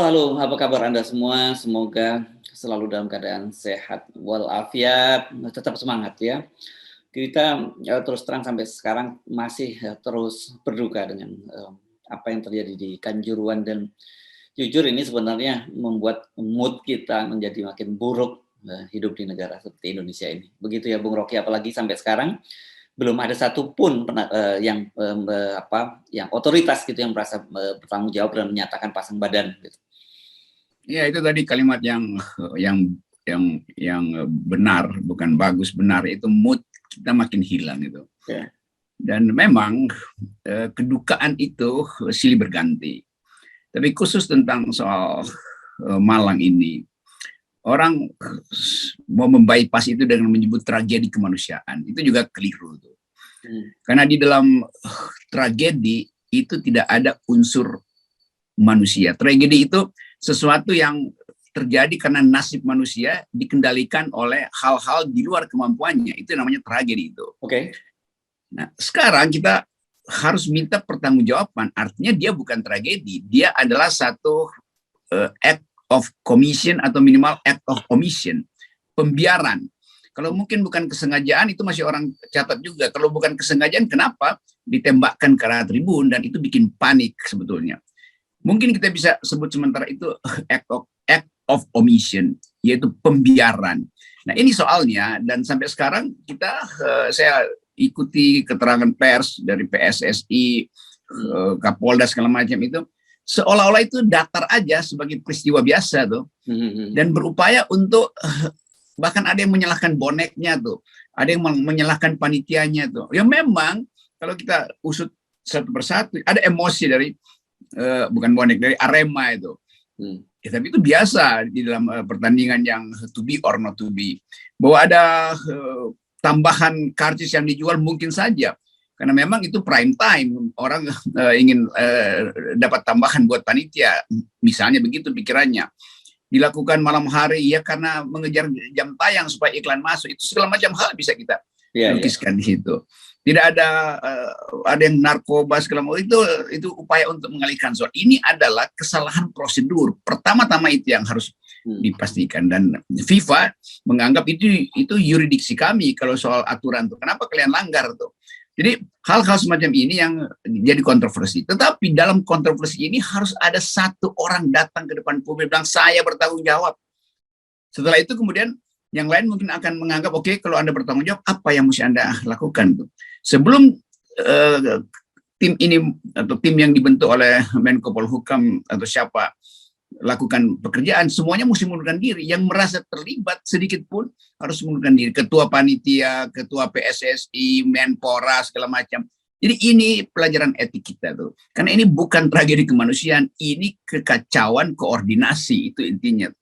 halo, apa kabar Anda semua? Semoga selalu dalam keadaan sehat walafiat, tetap semangat ya. Kita, terus terang sampai sekarang masih, terus berduka dengan, apa yang terjadi di Kanjuruhan dan jujur ini sebenarnya membuat mood kita menjadi makin buruk, hidup di negara seperti Indonesia ini. Begitu ya Bung Roky, apalagi sampai sekarang belum ada satupun yang, yang otoritas gitu yang merasa, bertanggung jawab dan menyatakan pasang badan gitu. Ya, itu tadi kalimat yang benar, bukan bagus, benar. Itu mood kita makin hilang itu. Ya. Dan memang kedukaan itu silih berganti. Tapi khusus tentang soal Malang ini, orang mau membypass itu dengan menyebut tragedi kemanusiaan. Itu juga keliru tuh. Karena di dalam tragedi itu tidak ada unsur manusia. Tragedi itu sesuatu yang terjadi karena nasib manusia dikendalikan oleh hal-hal di luar kemampuannya. Itu namanya tragedi itu. Oke. Nah, sekarang kita harus minta pertanggungjawaban. Artinya dia bukan tragedi. Dia adalah satu act of commission atau minimal act of omission. Pembiaran. Kalau mungkin bukan kesengajaan, itu masih orang catat juga. Kalau bukan kesengajaan, kenapa ditembakkan ke arah tribun, dan itu bikin panik sebetulnya. Mungkin kita bisa sebut sementara itu act of omission, yaitu pembiaran. Nah, ini soalnya, dan sampai sekarang saya ikuti keterangan pers dari PSSI, Kapolda segala macam itu, seolah-olah itu datar aja sebagai peristiwa biasa tuh, dan berupaya untuk bahkan ada yang menyalahkan boneknya tuh, ada yang menyalahkan panitianya tuh. Ya memang kalau kita usut satu persatu, ada emosi dari bukan bonek, dari Arema itu. Ya, tapi itu biasa di dalam pertandingan yang to be or not to be. Bahwa ada tambahan karcis yang dijual mungkin saja. Karena memang itu prime time. Orang ingin dapat tambahan buat panitia. Misalnya begitu pikirannya. Dilakukan malam hari ya karena mengejar jam tayang supaya iklan masuk. Itu segala macam hal bisa kita lukiskan di situ. Tidak ada yang narkoba segala macam, itu upaya untuk mengalihkan soal. Ini adalah kesalahan prosedur. Pertama-tama itu yang harus dipastikan, dan FIFA menganggap itu yurisdiksi kami kalau soal aturan tuh. Kenapa kalian langgar tuh? Jadi hal-hal semacam ini yang jadi kontroversi. Tetapi dalam kontroversi ini harus ada satu orang datang ke depan publik bilang saya bertanggung jawab. Setelah itu kemudian yang lain mungkin akan menganggap oke, kalau Anda bertanggung jawab, apa yang mesti Anda lakukan tuh? Sebelum tim ini atau tim yang dibentuk oleh Menko Polhukam atau siapa lakukan pekerjaan, semuanya mesti mengundurkan diri. Yang merasa terlibat sedikit pun harus mengundurkan diri. Ketua panitia, ketua PSSI, Menpora segala macam. Jadi ini pelajaran etik kita tuh. Karena ini bukan tragedi kemanusiaan, ini kekacauan koordinasi, itu intinya.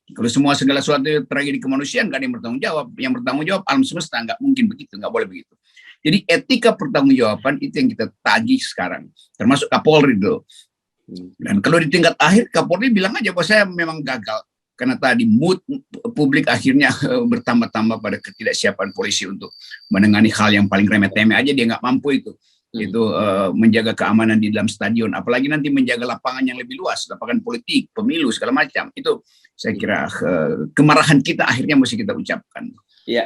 Kalau segala sesuatu tragedi kemanusiaan, gak ada yang bertanggung jawab. Yang bertanggung jawab alam semesta, nggak mungkin begitu, nggak boleh begitu. Jadi etika pertanggungjawaban itu yang kita tagih sekarang, termasuk Kapolri itu. Dan kalau di tingkat akhir, Kapolri bilang aja bahwa saya memang gagal. Karena tadi mood publik akhirnya bertambah-tambah pada ketidaksiapan polisi untuk menangani hal yang paling remeh-temeh aja, dia nggak mampu itu. Itu menjaga keamanan di dalam stadion. Apalagi nanti menjaga lapangan yang lebih luas, lapangan politik, pemilu, segala macam. Itu saya kira kemarahan kita akhirnya mesti kita ucapkan. Ya,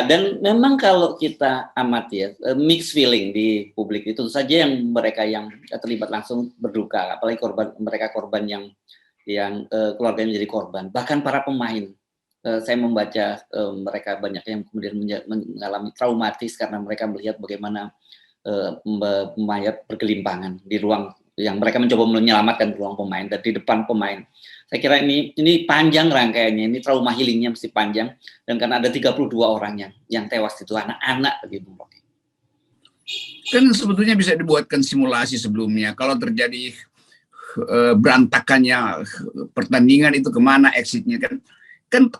dan memang kalau kita amati ya, mixed feeling di publik itu saja, yang mereka yang terlibat langsung berduka, apalagi korban yang keluarganya menjadi korban, bahkan para pemain. Saya membaca mereka banyak yang kemudian mengalami traumatis karena mereka melihat bagaimana mayat bergelimpangan di ruang yang mereka mencoba menyelamatkan ruang pemain dan di depan pemain. Saya kira ini panjang rangkaiannya, ini trauma healingnya mesti panjang, dan karena ada 32 orang yang tewas itu anak-anak begitu. Kan sebetulnya bisa dibuatkan simulasi sebelumnya. Kalau terjadi berantakannya pertandingan itu kemana exitnya kan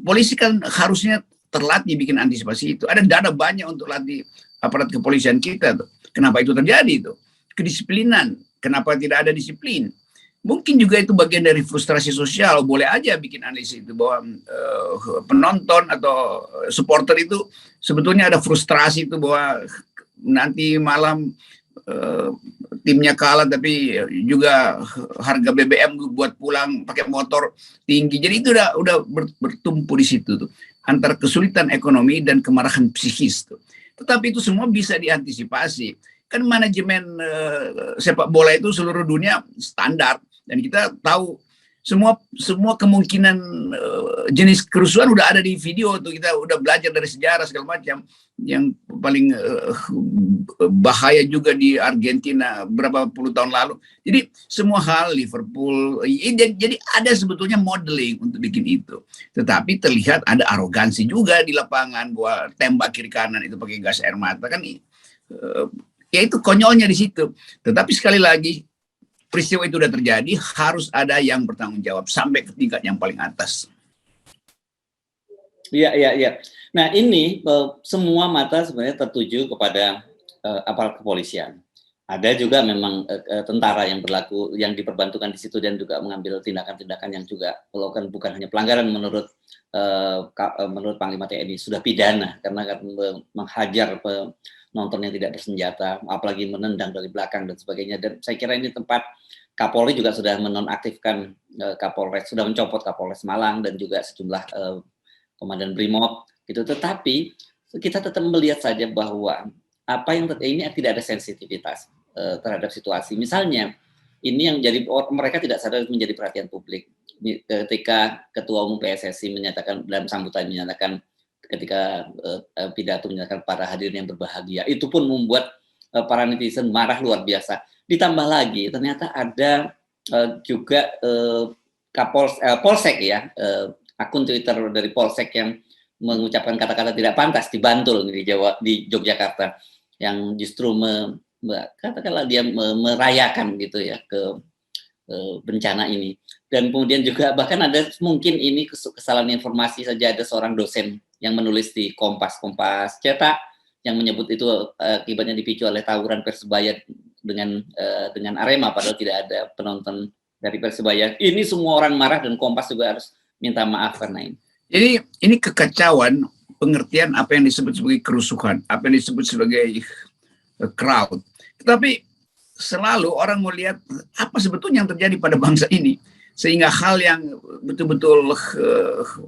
polisi kan harusnya terlatih bikin antisipasi itu. Ada dana banyak untuk latih aparat kepolisian kita tuh. Kenapa itu terjadi itu? Kedisiplinan. Kenapa tidak ada disiplin? Mungkin juga itu bagian dari frustrasi sosial. Boleh aja bikin analisis itu bahwa penonton atau supporter itu sebetulnya ada frustrasi itu bahwa nanti malam timnya kalah tapi juga harga BBM buat pulang pakai motor tinggi. Jadi itu udah bertumpu di situ tuh, antara kesulitan ekonomi dan kemarahan psikis tuh. Tetapi itu semua bisa diantisipasi. Kan manajemen sepak bola itu seluruh dunia standar, dan kita tahu semua kemungkinan jenis kerusuhan udah ada di video tuh. Kita udah belajar dari sejarah segala macam. Yang paling bahaya juga di Argentina berapa puluh tahun lalu. Jadi semua hal Liverpool, jadi ada sebetulnya modeling untuk bikin itu. Tetapi terlihat ada arogansi juga di lapangan, bahwa tembak kiri kanan itu pakai gas air mata kan. Ya itu konyolnya di situ. Tetapi sekali lagi, peristiwa itu sudah terjadi, harus ada yang bertanggung jawab sampai ke tingkat yang paling atas. Iya. Nah ini semua mata sebenarnya tertuju kepada aparat kepolisian. Ada juga memang tentara yang diperbantukan di situ dan juga mengambil tindakan-tindakan yang juga melakukan bukan hanya pelanggaran menurut Panglima TNI, sudah pidana karena menghajar penonton yang tidak bersenjata, apalagi menendang dari belakang dan sebagainya. Dan saya kira ini tempat Kapolri juga sudah menonaktifkan Kapolres, sudah mencopot Kapolres Malang dan juga sejumlah Komandan Brimob gitu. Tetapi kita tetap melihat saja bahwa apa yang ini tidak ada sensitivitas terhadap situasi. Misalnya ini yang jadi mereka tidak sadar menjadi perhatian publik. Ketika Ketua Umum PSSI menyatakan dalam sambutan menyatakan ketika pidato menyatakan para hadirin yang berbahagia, itu pun membuat para netizen marah luar biasa. Ditambah lagi ternyata ada juga Polsek ya, akun Twitter dari Polsek yang mengucapkan kata-kata tidak pantas di Bantul di Yogyakarta, yang justru katakanlah dia merayakan gitu ya ke bencana ini. Dan kemudian juga bahkan ada mungkin ini kesalahan informasi saja, ada seorang dosen yang menulis di Kompas cetak yang menyebut itu akibatnya dipicu oleh tawuran Persebaya dengan Arema, padahal tidak ada penonton dari Persebaya. Ini semua orang marah dan Kompas juga harus minta maaf karena ini. Jadi ini kekacauan pengertian apa yang disebut sebagai kerusuhan, apa yang disebut sebagai crowd. Tetapi selalu orang mau lihat apa sebetulnya yang terjadi pada bangsa ini, sehingga hal yang betul-betul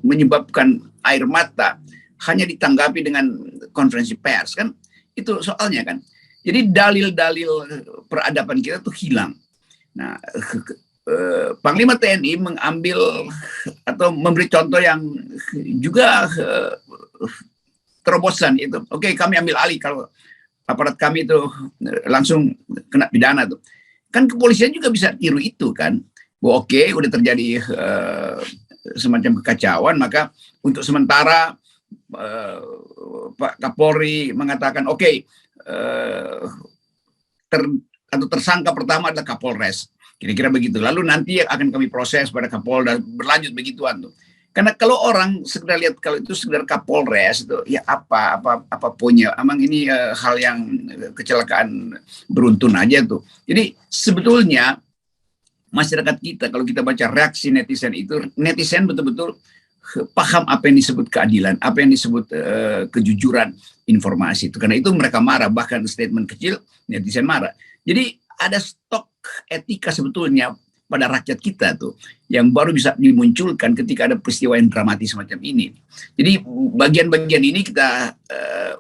menyebabkan air mata hanya ditanggapi dengan konferensi pers, kan itu soalnya kan. Jadi dalil-dalil peradaban kita tuh hilang. Nah, Panglima TNI mengambil atau memberi contoh yang juga terobosan itu. Oke, kami ambil alih kalau aparat kami itu langsung kena pidana tuh. Kan kepolisian juga bisa tiru itu kan. Bahwa oke, udah terjadi semacam kekacauan, maka untuk sementara Pak Kapolri mengatakan atau tersangka pertama adalah Kapolres. Kira-kira begitu. Lalu nanti akan kami proses pada Kapolda, berlanjut begituan tuh. Karena kalau orang sekedar lihat kalau itu sekedar Kapolres itu ya apa punya, emang ini hal yang kecelakaan beruntun aja tuh. Jadi sebetulnya masyarakat kita, kalau kita baca reaksi netizen itu, netizen betul-betul paham apa yang disebut keadilan, apa yang disebut kejujuran informasi itu. Karena itu mereka marah, bahkan statement kecil netizen marah. Jadi ada stok etika sebetulnya pada rakyat kita tuh yang baru bisa dimunculkan ketika ada peristiwa yang dramatis semacam ini. Jadi bagian-bagian ini kita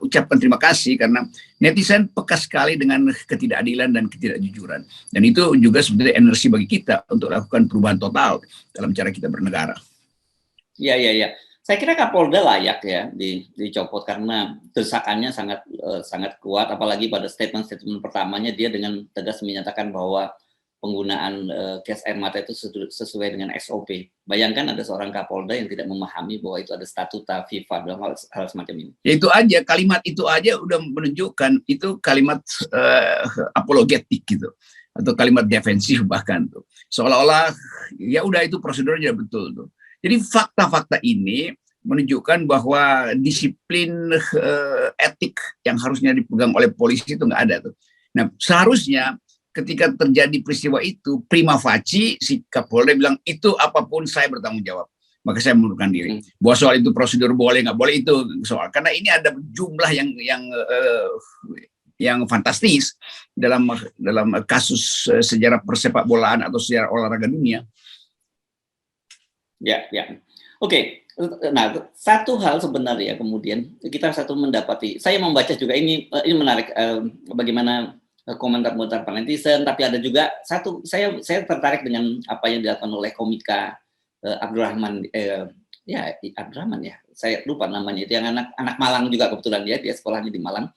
ucapkan terima kasih karena netizen peka sekali dengan ketidakadilan dan ketidakjujuran. Dan itu juga sebetulnya energi bagi kita untuk lakukan perubahan total dalam cara kita bernegara. Iya. Saya kira Kapolda layak ya dicopot karena desakannya sangat kuat, apalagi pada statement pertamanya dia dengan tegas menyatakan bahwa penggunaan gas air mata itu sesuai dengan SOP. Bayangkan ada seorang Kapolda yang tidak memahami bahwa itu ada statuta FIFA dalam hal semacam ini. Ya itu aja, kalimat itu aja udah menunjukkan itu kalimat apologetik gitu, atau kalimat defensif bahkan tuh. Seolah-olah ya udah itu prosedurnya betul tuh. Jadi fakta-fakta ini menunjukkan bahwa disiplin etik yang harusnya dipegang oleh polisi itu nggak ada tuh. Nah seharusnya ketika terjadi peristiwa itu prima facie si Kapolda bilang itu apapun saya bertanggung jawab. Maka saya mengundurkan diri. Bahwa soal itu prosedur boleh nggak boleh itu soal, karena ini ada jumlah yang fantastis dalam kasus sejarah persepak bolaan atau sejarah olahraga dunia. Ya, ya. Oke. Nah, satu hal sebenarnya kemudian kita mendapati, saya membaca juga ini menarik bagaimana komentar-komentar netizen, tapi ada juga saya tertarik dengan apa yang dilakukan oleh komika Abdurrahman Abdurrahman ya, saya lupa namanya, itu yang anak Malang juga kebetulan dia sekolahnya di Malang,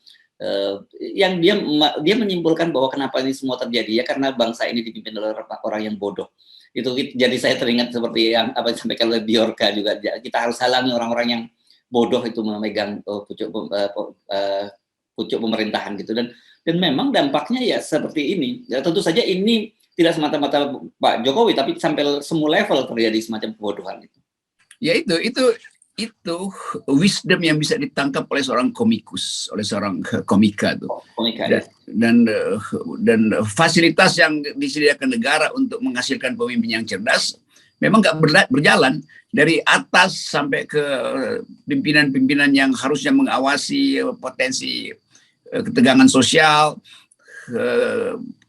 yang dia menyimpulkan bahwa kenapa ini semua terjadi ya karena bangsa ini dipimpin oleh orang yang bodoh. Itu jadi saya teringat seperti yang apa yang disampaikan oleh Bjorka juga, kita harus halangi orang-orang yang bodoh itu memegang pucuk pemerintahan gitu, dan memang dampaknya ya seperti ini. Ya, tentu saja ini tidak semata-mata Pak Jokowi, tapi sampai semua level terjadi semacam kebodohan itu. Ya itu wisdom yang bisa ditangkap oleh seorang komikus, oleh seorang komika tuh. Dan fasilitas yang disediakan negara untuk menghasilkan pemimpin yang cerdas memang nggak berjalan dari atas sampai ke pimpinan-pimpinan yang harusnya mengawasi potensi ketegangan sosial,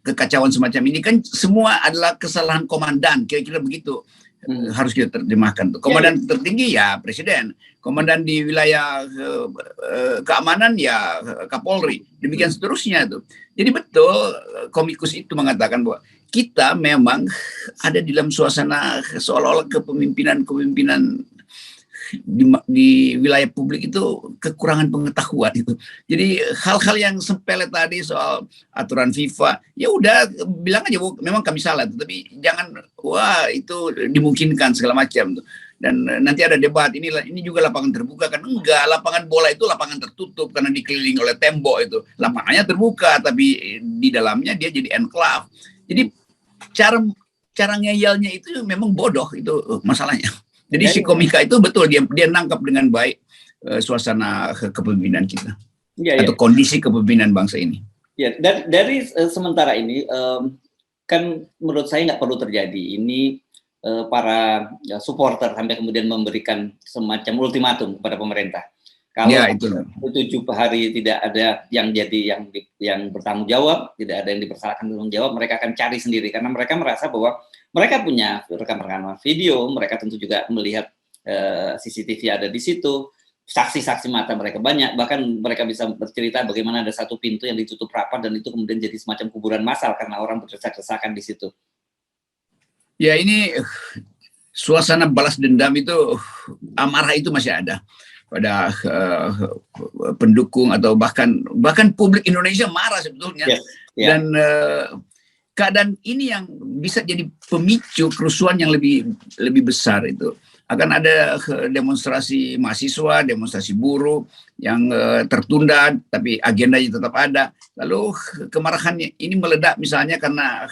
kekacauan semacam ini kan semua adalah kesalahan komandan, kira-kira begitu. Harus kita terjemahkan tuh. Komandan tertinggi ya presiden, komandan di wilayah keamanan ya Kapolri, demikian seterusnya tuh. Jadi betul komikus itu mengatakan bahwa kita memang ada di dalam suasana seolah-olah kepemimpinan di wilayah publik itu kekurangan pengetahuan itu. Jadi hal-hal yang sepele tadi soal aturan FIFA, ya udah bilang aja memang kami salah, tapi jangan wah itu dimungkinkan segala macam tuh. Dan nanti ada debat ini juga lapangan terbuka kan, enggak, lapangan bola itu lapangan tertutup karena dikelilingi oleh tembok itu. Lapangannya terbuka tapi di dalamnya dia jadi enclave. Jadi cara ngeyelnya itu memang bodoh, itu masalahnya. Jadi si komika itu betul dia nangkap dengan baik suasana kepemimpinan kita atau kondisi kepemimpinan bangsa ini. Ya, dari sementara ini kan menurut saya nggak perlu terjadi. Ini para supporter sampai kemudian memberikan semacam ultimatum kepada pemerintah. Kalau ya, itu 7 hari tidak ada yang bertanggung jawab, tidak ada yang dipersalahkan bertanggung jawab, mereka akan cari sendiri karena mereka merasa bahwa mereka punya rekaman video, mereka tentu juga melihat CCTV ada di situ, saksi-saksi mata mereka banyak, bahkan mereka bisa bercerita bagaimana ada satu pintu yang ditutup rapat dan itu kemudian jadi semacam kuburan massal karena orang berdesak-desakan di situ. Ya ini suasana balas dendam itu, amarah itu masih ada pada pendukung atau bahkan publik Indonesia marah sebetulnya. Dan keadaan ini yang bisa jadi pemicu kerusuhan yang lebih besar itu. Akan ada demonstrasi mahasiswa, demonstrasi buruh yang tertunda, tapi agendanya tetap ada. Lalu kemarahan ini meledak misalnya karena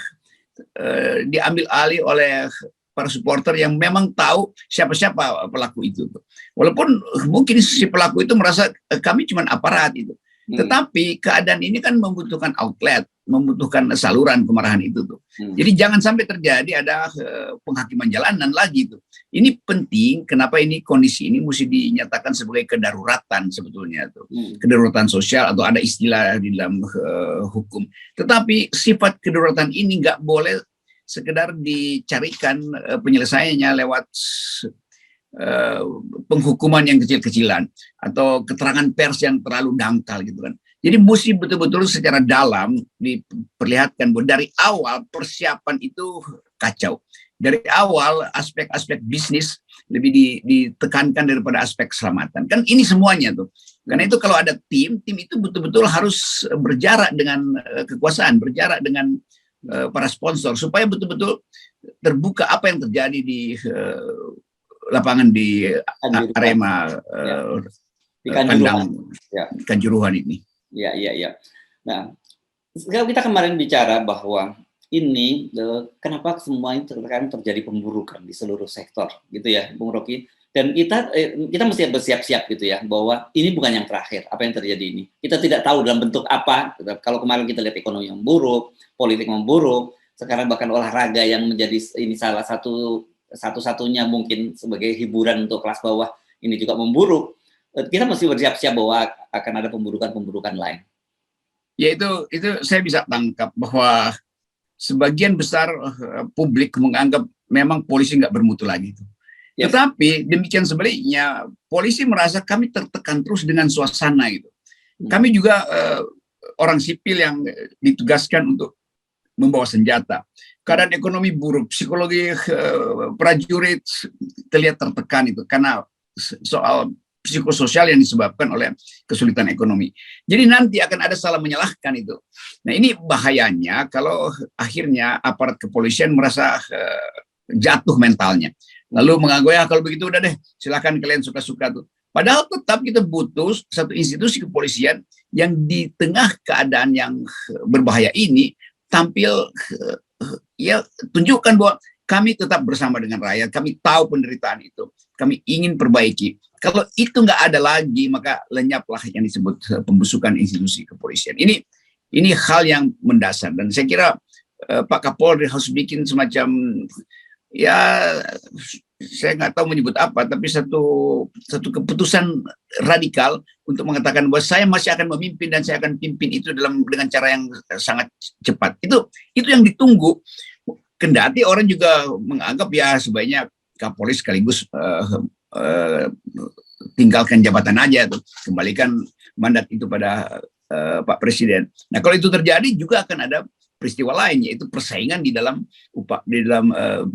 diambil alih oleh para supporter yang memang tahu siapa-siapa pelaku itu. Walaupun mungkin si pelaku itu merasa kami cuma aparat itu. Tetapi keadaan ini kan membutuhkan outlet, membutuhkan saluran kemarahan itu tuh. Jadi jangan sampai terjadi ada penghakiman jalanan lagi tuh. Ini penting, kenapa ini kondisi ini mesti dinyatakan sebagai kedaruratan sebetulnya tuh. Kedaruratan sosial atau ada istilah di dalam hukum. Tetapi sifat kedaruratan ini nggak boleh sekedar dicarikan penyelesaiannya lewat penghukuman yang kecil-kecilan atau keterangan pers yang terlalu dangkal gitu kan. Jadi mesti betul-betul secara dalam diperlihatkan bahwa dari awal persiapan itu kacau. Dari awal aspek-aspek bisnis lebih ditekankan daripada aspek keselamatan. Kan ini semuanya tuh. Karena itu kalau ada tim itu betul-betul harus berjarak dengan kekuasaan, berjarak dengan para sponsor supaya betul-betul terbuka apa yang terjadi di lapangan di Arema di Kanjuruhan ini. Ya. Nah, kita kemarin bicara bahwa ini kenapa semua ini terjadi pemburukan di seluruh sektor, gitu ya, Bung Rocky. Dan kita mesti bersiap-siap gitu ya, bahwa ini bukan yang terakhir apa yang terjadi ini. Kita tidak tahu dalam bentuk apa. Kalau kemarin kita lihat ekonomi yang buruk, politik memburuk, sekarang bahkan olahraga yang menjadi ini salah satu-satunya mungkin sebagai hiburan untuk kelas bawah ini juga memburuk. Kita mesti bersiap-siap bahwa akan ada pemburukan-pemburukan lain. Ya itu saya bisa tangkap bahwa sebagian besar publik menganggap memang polisi nggak bermutu lagi. Yes. Tetapi demikian sebaliknya, polisi merasa kami tertekan terus dengan suasana itu. Kami juga orang sipil yang ditugaskan untuk membawa senjata. Keadaan ekonomi buruk, psikologi prajurit terlihat tertekan itu karena soal psikososial yang disebabkan oleh kesulitan ekonomi. Jadi nanti akan ada salah menyalahkan itu. Nah ini bahayanya kalau akhirnya aparat kepolisian merasa jatuh mentalnya. Lalu menganggap ya kalau begitu udah deh silakan kalian suka-suka tuh. Padahal tetap kita butuh satu institusi kepolisian yang di tengah keadaan yang berbahaya ini tampil ya tunjukkan bahwa kami tetap bersama dengan rakyat, kami tahu penderitaan itu, kami ingin perbaiki. Kalau itu nggak ada lagi, maka lenyaplah yang disebut pembusukan institusi kepolisian. Ini hal yang mendasar dan saya kira Pak Kapolri harus bikin semacam ya saya nggak tahu menyebut apa, tapi satu keputusan radikal untuk mengatakan bahwa saya masih akan memimpin dan saya akan pimpin itu dengan cara yang sangat cepat. Itu yang ditunggu. Kendati orang juga menganggap ya sebaiknya Kapolri sekaligus tinggalkan jabatan aja tuh, kembalikan mandat itu pada Pak Presiden. Nah kalau itu terjadi juga akan ada peristiwa lain, yaitu persaingan di dalam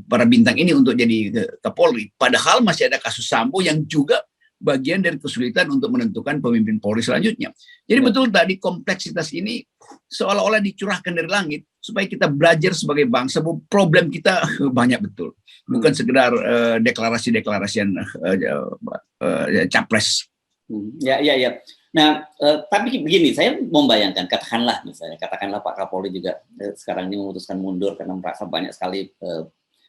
para bintang ini untuk jadi Kapolri. Padahal masih ada kasus Sambo yang juga bagian dari kesulitan untuk menentukan pemimpin Polri selanjutnya. Jadi betul tadi kompleksitas ini seolah-olah dicurahkan dari langit supaya kita belajar sebagai bangsa bahwa problem kita banyak betul, bukan sekedar deklarasi-deklarasian capres. Ya. Nah, tapi begini, saya membayangkan, katakanlah Pak Kapolri juga sekarang ini memutuskan mundur karena merasa banyak sekali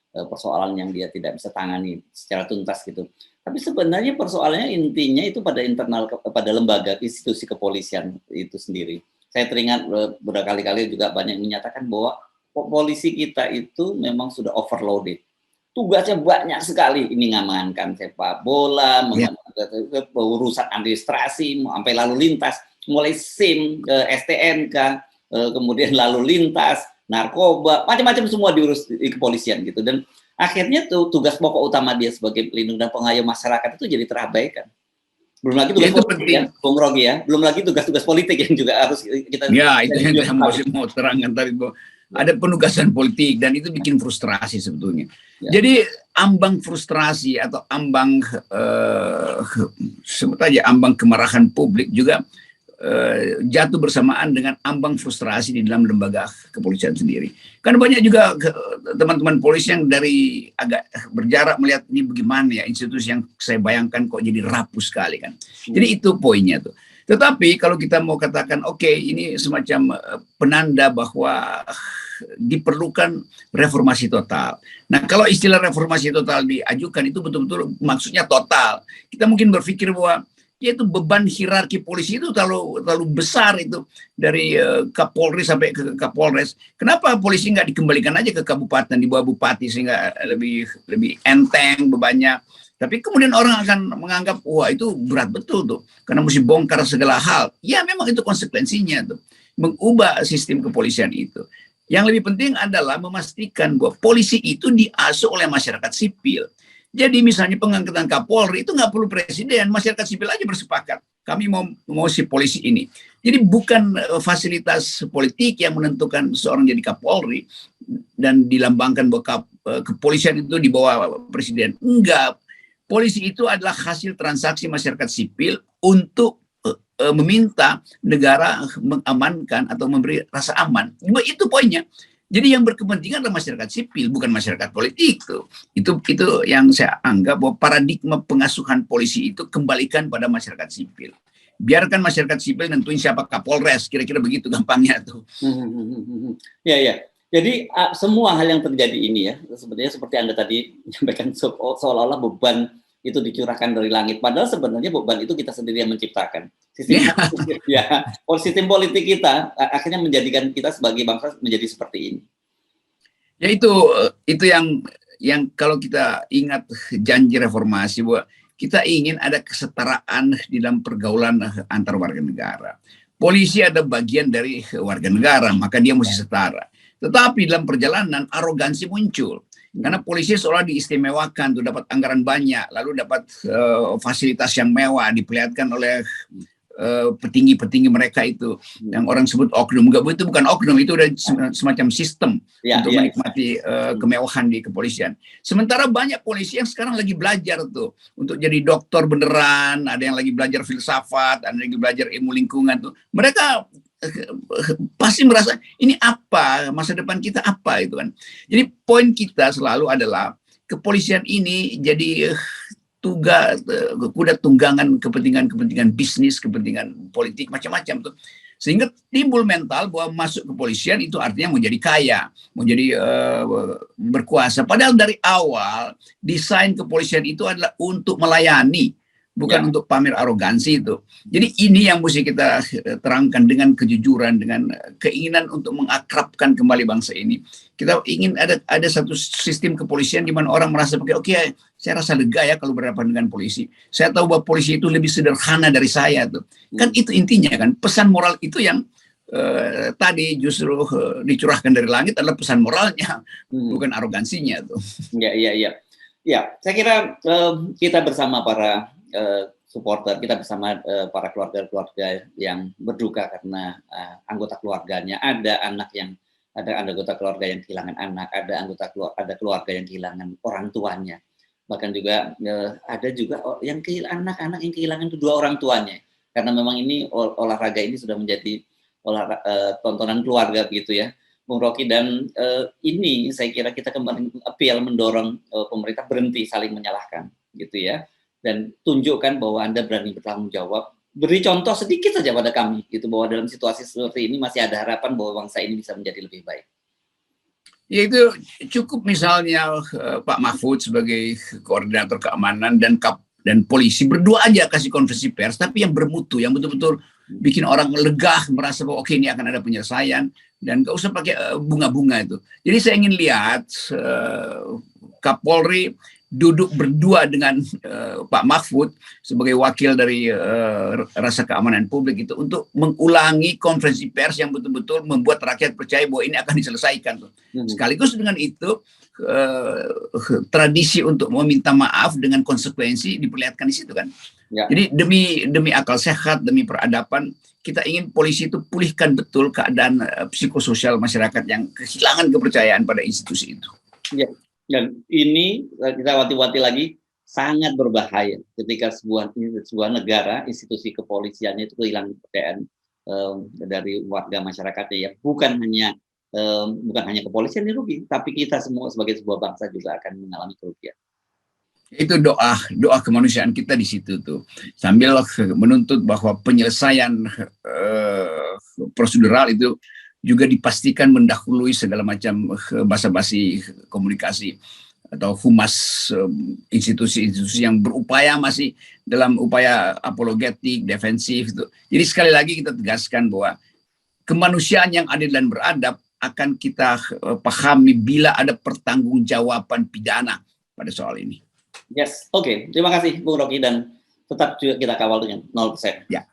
persoalan yang dia tidak bisa tangani secara tuntas gitu. Tapi sebenarnya persoalannya intinya itu pada internal, pada lembaga institusi kepolisian itu sendiri. Saya teringat berkali-kali juga banyak yang menyatakan bahwa polisi kita itu memang sudah overloaded. Tugasnya banyak sekali, ini ngamankan sepak bola, urusan administrasi, sampai lalu lintas, mulai SIM, STNK, kemudian lalu lintas, narkoba, macam-macam semua diurus di kepolisian gitu. Dan akhirnya tuh tugas pokok utama dia sebagai pelindung dan pengayom masyarakat itu jadi terabaikan. Belum lagi tugas politik ya, Bung Rogi ya, belum lagi tugas-tugas politik yang juga harus kita. Ya itu yang mau terangkan tadi bahwa ada penugasan politik dan itu bikin frustrasi sebetulnya. Ya. Jadi ambang frustrasi atau ambang sebut aja ambang kemarahan publik juga jatuh bersamaan dengan ambang frustrasi di dalam lembaga kepolisian sendiri. Kan banyak juga teman-teman polisi yang dari agak berjarak melihat ini bagaimana ya institusi yang saya bayangkan kok jadi rapuh sekali kan. Jadi itu poinnya tuh. Tetapi kalau kita mau katakan oke, ini semacam penanda bahwa diperlukan reformasi total. Nah kalau istilah reformasi total diajukan itu betul-betul maksudnya total. Kita mungkin berpikir bahwa yaitu beban hierarki polisi itu terlalu besar itu dari Kapolri sampai ke Kapolres. Kenapa polisi nggak dikembalikan aja ke kabupaten di bawah bupati sehingga lebih enteng bebannya? Tapi kemudian orang akan menganggap wah itu berat betul tuh karena mesti bongkar segala hal. Ya memang itu konsekuensinya tuh mengubah sistem kepolisian itu. Yang lebih penting adalah memastikan bahwa polisi itu diasuh oleh masyarakat sipil. Jadi misalnya pengangkatan Kapolri itu nggak perlu presiden, masyarakat sipil aja bersepakat. Kami mau si polisi ini. Jadi bukan fasilitas politik yang menentukan seorang jadi Kapolri dan dilambangkan bahwa kepolisian itu di bawah presiden. Enggak. Polisi itu adalah hasil transaksi masyarakat sipil untuk meminta negara mengamankan atau memberi rasa aman. Itu poinnya. Jadi yang berkepentingan adalah masyarakat sipil, bukan masyarakat politik. Itu yang saya anggap bahwa paradigma pengasuhan polisi itu kembalikan pada masyarakat sipil. Biarkan masyarakat sipil nentuin siapa Kapolres, kira-kira begitu gampangnya tuh. Ya. Jadi semua hal yang terjadi ini ya, sebenarnya seperti Anda tadi menyampaikan seolah-olah beban itu dicurahkan dari langit. Padahal sebenarnya beban itu kita sendiri yang menciptakan. Sistem politik kita akhirnya menjadikan kita sebagai bangsa menjadi seperti ini. Ya itu yang kalau kita ingat janji reformasi bahwa kita ingin ada kesetaraan di dalam pergaulan antar warga negara. polisi ada bagian dari warga negara, maka dia mesti setara. Tetapi dalam perjalanan arogansi muncul. Karena polisi seolah diistimewakan, tuh dapat anggaran banyak, lalu dapat fasilitas yang mewah, diperlihatkan oleh petinggi-petinggi mereka itu, yang orang sebut oknum. Enggak, itu bukan oknum, itu udah semacam sistem untuk menikmati kemewahan di kepolisian. Sementara banyak polisi yang sekarang lagi belajar tuh untuk jadi dokter beneran, ada yang lagi belajar filsafat, ada yang lagi belajar ilmu lingkungan tuh. Mereka pasti merasa ini apa, masa depan kita apa itu kan. Jadi poin kita selalu adalah kepolisian ini jadi kuda tunggangan kepentingan bisnis, kepentingan politik, macam-macam tuh. Sehingga timbul mental bahwa masuk kepolisian itu artinya mau jadi kaya, mau jadi berkuasa. Padahal dari awal desain kepolisian itu adalah untuk melayani, bukan untuk pamer arogansi itu. Jadi ini yang mesti kita terangkan dengan kejujuran, dengan keinginan untuk mengakrabkan kembali bangsa ini. Kita ingin ada satu sistem kepolisian di mana orang merasa oke, saya rasa lega ya kalau berhadapan dengan polisi. Saya tahu bahwa polisi itu lebih sederhana dari saya tuh. Kan itu intinya kan, pesan moral itu yang tadi justru dicurahkan dari langit adalah pesan moralnya, bukan arogansinya tuh. Ya, saya kira kita bersama para supporter, kita bersama para keluarga-keluarga yang berduka karena anggota keluarganya, ada anggota keluarga yang kehilangan anak, ada keluarga yang kehilangan orang tuanya, bahkan juga ada juga yang anak-anak yang kehilangan kedua orang tuanya, karena memang ini olahraga ini sudah menjadi tontonan keluarga begitu ya, Bung Rocky. Dan ini saya kira kita kembali appeal mendorong pemerintah berhenti saling menyalahkan gitu ya, dan tunjukkan bahwa Anda berani bertanggung jawab. Beri contoh sedikit saja pada kami, gitu, bahwa dalam situasi seperti ini masih ada harapan bahwa bangsa ini bisa menjadi lebih baik. Ya itu cukup misalnya Pak Mahfud sebagai koordinator keamanan dan polisi berdua aja kasih konferensi pers, tapi yang bermutu, yang betul-betul bikin orang lega, merasa bahwa oke, ini akan ada penyelesaian, dan gak usah pakai bunga-bunga itu. Jadi saya ingin lihat Kapolri duduk berdua dengan Pak Mahfud sebagai wakil dari rasa keamanan publik itu untuk mengulangi konferensi pers yang betul-betul membuat rakyat percaya bahwa ini akan diselesaikan. Sekaligus dengan itu tradisi untuk meminta maaf dengan konsekuensi diperlihatkan di situ kan. Ya. Jadi demi akal sehat, demi peradaban, kita ingin polisi itu pulihkan betul keadaan psikososial masyarakat yang kehilangan kepercayaan pada institusi itu. Ya. Dan ini kita wanti-wanti lagi, sangat berbahaya ketika sebuah negara, institusi kepolisiannya itu kehilangan kepercayaan dari warga masyarakatnya ya. Bukan hanya kepolisian yang rugi, tapi kita semua sebagai sebuah bangsa juga akan mengalami kerugian. Itu doa kemanusiaan kita di situ tuh, sambil menuntut bahwa penyelesaian prosedural itu juga dipastikan mendahului segala macam basa-basi komunikasi atau humas institusi-institusi yang berupaya masih dalam upaya apologetik, defensif itu. Jadi sekali lagi kita tegaskan bahwa kemanusiaan yang adil dan beradab akan kita pahami bila ada pertanggungjawaban pidana pada soal ini. Yes, oke. Terima kasih Bung Rocky, dan tetap juga kita kawal dengan 0%. Ya.